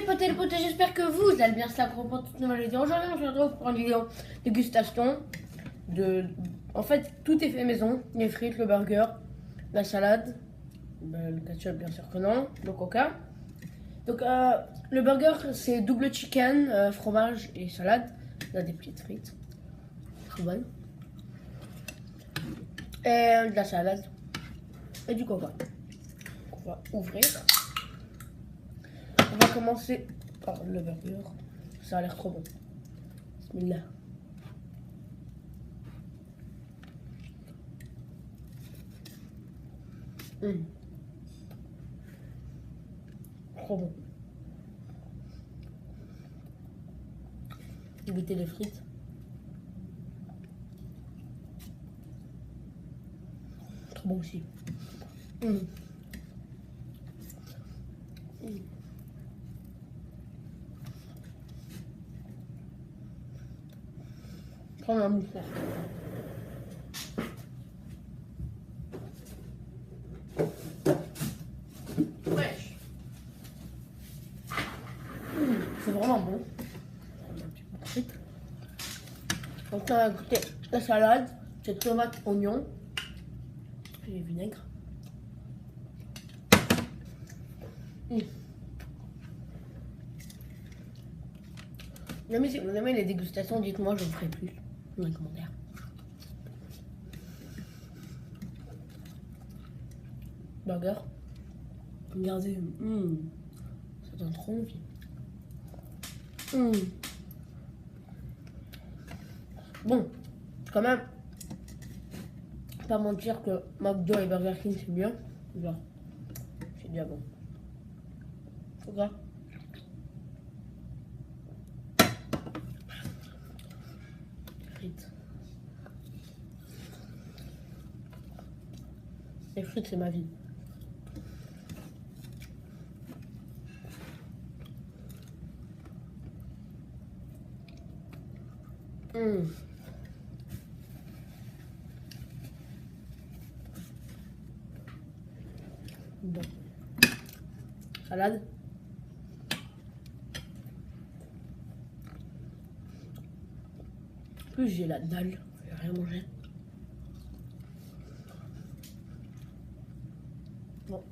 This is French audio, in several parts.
potes et les potes, j'espère que vous allez bien. C'est la pour toute nouvelle vidéo. Aujourd'hui, on se retrouve pour une vidéo dégustation de. En fait, tout est fait maison, les frites, le burger, la salade, le ketchup, bien sûr que non, le coca. Donc, le burger, c'est double chicken, fromage et salade. On a des petites frites, très bonnes. Et de la salade et du coca. On va ouvrir. On va commencer par le burger. Ça a l'air trop bon. Bismillah. Trop bon. J'ai goûté les frites. Trop bon aussi. Prends un mouchoir. Wesh. C'est vraiment bon. Donc on a goûté la salade, c'est tomate, oignon et vinaigre. Mais si vous aimez les dégustations, dites-moi, je vous ferai plus dans les commentaires. Burger. Regardez, ça donne trop envie. Bon, quand même, pas mentir que McDo et Burger King c'est mieux. Genre, c'est bien bon. Regarde. Frites. Les frites, c'est ma vie. Bon. Salade. En plus j'ai la dalle, je vais rien manger. Bon.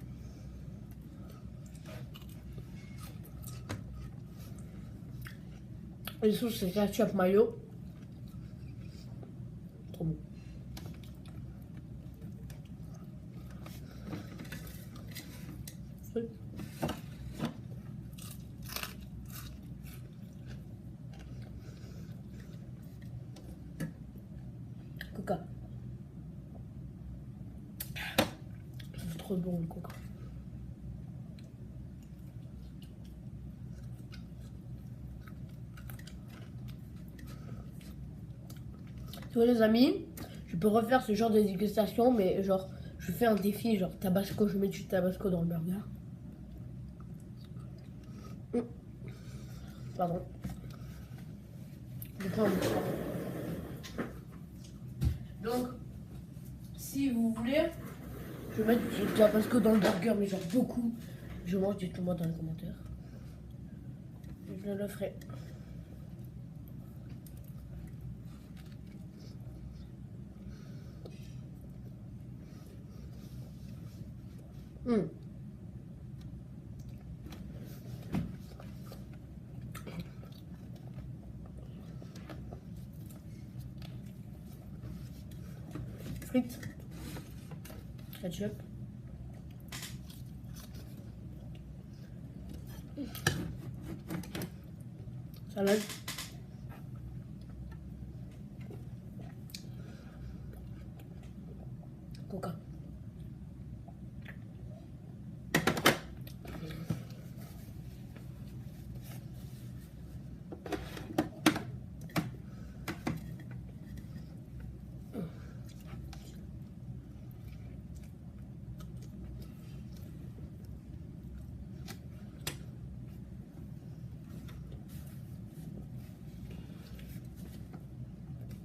Les sauces c'est ketchup mayo. Trop bon. Coca. C'est trop bon le coca. Tu vois les amis, je peux refaire ce genre de dégustation, mais genre je fais un défi genre tabasco, je mets du tabasco dans le burger. Pardon. Je prends un mouchoir. Donc, si vous voulez, je vais mettre du tabasco dans le burger, mais genre beaucoup. Je mange, dites-moi dans les commentaires. Je le ferai. Frites, ketchup, salade, coca.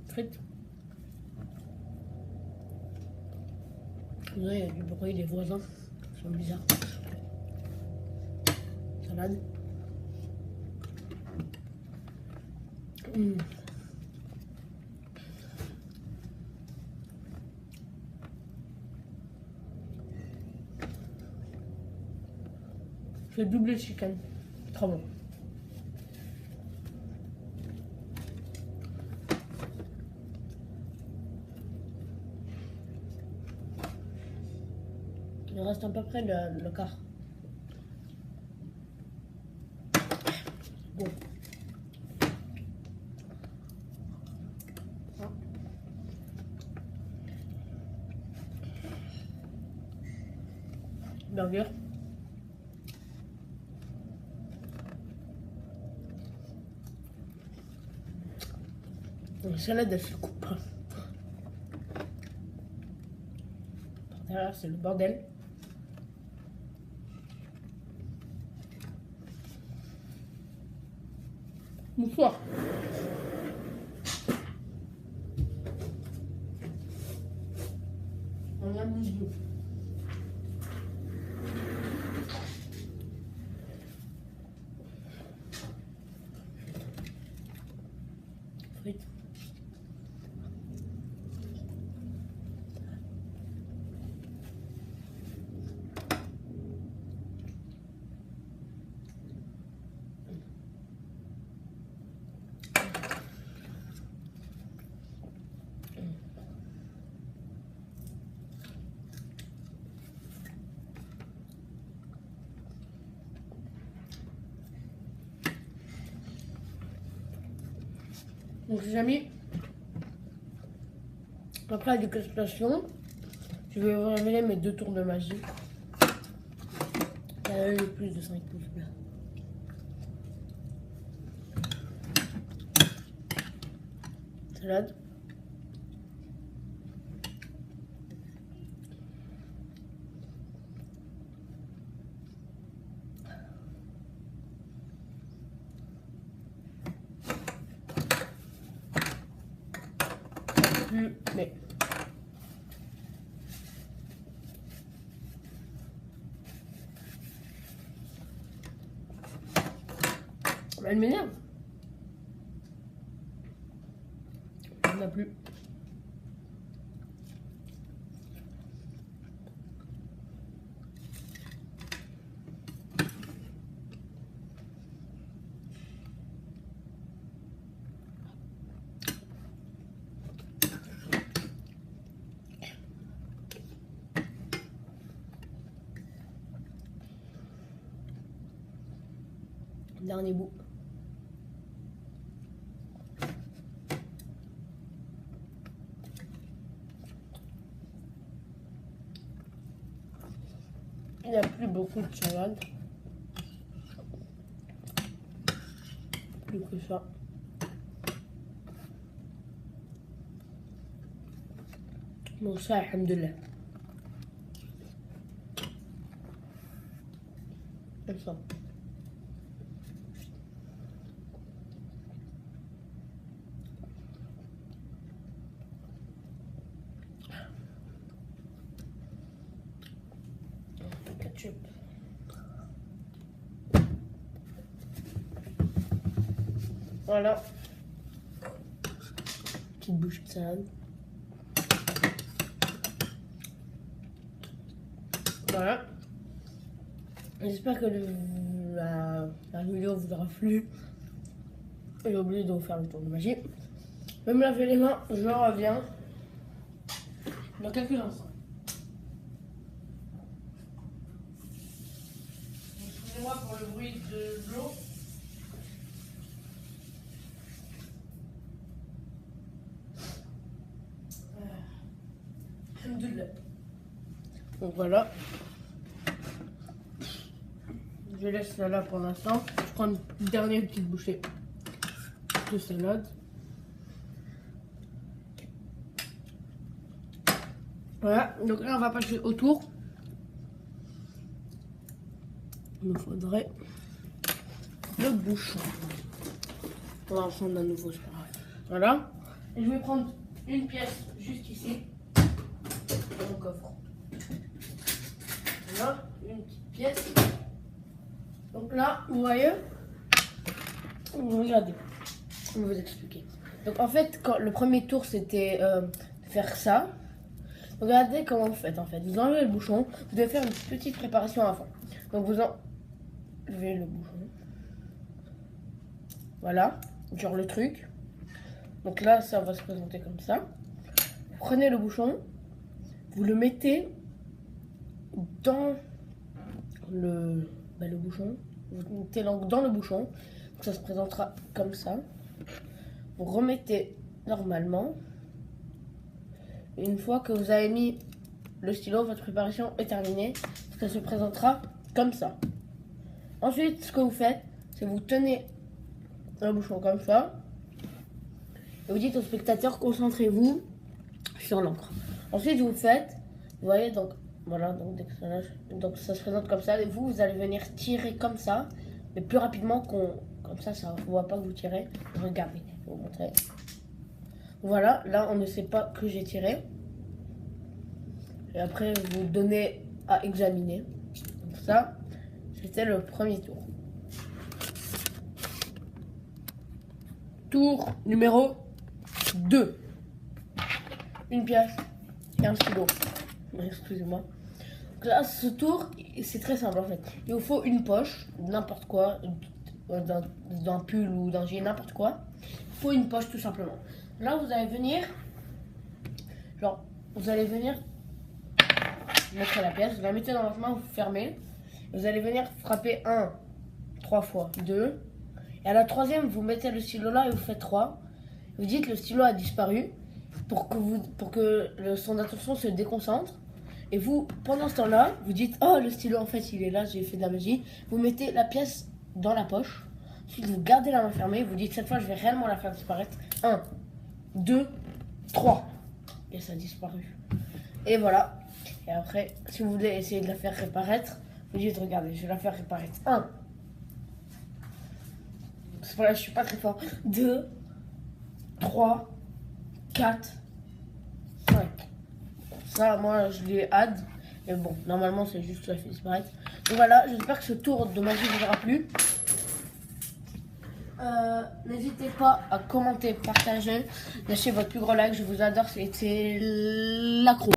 Frites. Là, il y a du bruit des voisins. Ils sont bizarres. Salade. Mmh. C'est doublé chicken. Trop bon. Il reste à peu près le quart. Bon. Burger. La salade elle se coupe. Par derrière c'est le bordel. Mouchoir. On a mis deux. Frites. Donc les amis, après la dégustation, je vais vous révéler mes 2 tours de magie. Il y a eu plus de 5 pouces bleus. Salade. Mais elle m'énerve. Il n'y en a plus. Dernier bout. Il n'y a plus beaucoup de salade. Plus que ça. Bon ça, alhamdoulilah. Comme ça. Ketchup. Voilà. Petite bouchée de salade. Voilà. J'espère que la vidéo vous aura plu. J'ai oublié de vous faire le tour de magie. Je vais me laver les mains, je reviens dans quelques instants. Excusez-moi pour le bruit de l'eau. Donc voilà. Je laisse ça là pour l'instant. Je prends une dernière petite bouchée de salade. Voilà, donc là on va passer au tour. Il nous faudrait le bouchon. On va en prendre un nouveau, c'est pas grave. Voilà. Et je vais prendre une pièce juste ici. Dans mon coffre. Voilà, une petite pièce. Donc là, vous voyez, regardez. Je vais vous expliquer. Donc en fait, quand le premier tour c'était faire ça. Regardez comment vous faites en fait. Vous enlevez le bouchon, vous devez faire une petite préparation avant. Donc vous enlevez le bouchon. Voilà, genre le truc. Donc là, ça va se présenter comme ça. Vous prenez le bouchon, vous le mettez dans le bouchon. Vous mettez l'angle dans le bouchon. Donc ça se présentera comme ça. Vous remettez normalement. Une fois que vous avez mis le stylo, votre préparation est terminée. Ça se présentera comme ça. Ensuite, ce que vous faites, c'est vous tenez le bouchon comme ça. Et vous dites au spectateur, concentrez-vous sur l'encre. Ensuite, vous faites, vous voyez, donc voilà, donc ça se présente comme ça. Et vous allez venir tirer comme ça, mais plus rapidement comme ça ne voit pas que vous tirez. Regardez, je vais vous montrer. Voilà, là on ne sait pas que j'ai tiré. Et après vous donnez à examiner. Donc ça, c'était le premier tour. Tour numéro 2. Une pièce et un stylo. Excusez-moi. Donc là, ce tour, c'est très simple en fait. Il vous faut une poche, n'importe quoi, d'un pull ou d'un gilet, n'importe quoi. Il faut une poche tout simplement. Là, vous allez venir, mettre la pièce, vous la mettez dans votre main, vous fermez. Vous allez venir frapper 3 fois, 2. Et à la troisième, vous mettez le stylo là et vous faites 3. Vous dites le stylo a disparu pour que son attention se déconcentre. Et vous, pendant ce temps-là, vous dites oh, le stylo en fait il est là, j'ai fait de la magie. Vous mettez la pièce dans la poche. Ensuite, vous gardez la main fermée. Vous dites cette fois, je vais réellement la faire disparaître. 1, 2, 3. Et ça a disparu. Et voilà. Et après, si vous voulez essayer de la faire réapparaître, vous dites regardez, je vais la faire réapparaître. 1. Voilà, je suis pas très fort. 2, 3, 4, 5. Ça, moi, je l'ai add. Mais bon, normalement, c'est juste que ça fait disparaître. Donc voilà, j'espère que ce tour de magie vous aura plu. N'hésitez pas à commenter, partager, lâcher votre plus gros like. Je vous adore, c'était l'accro.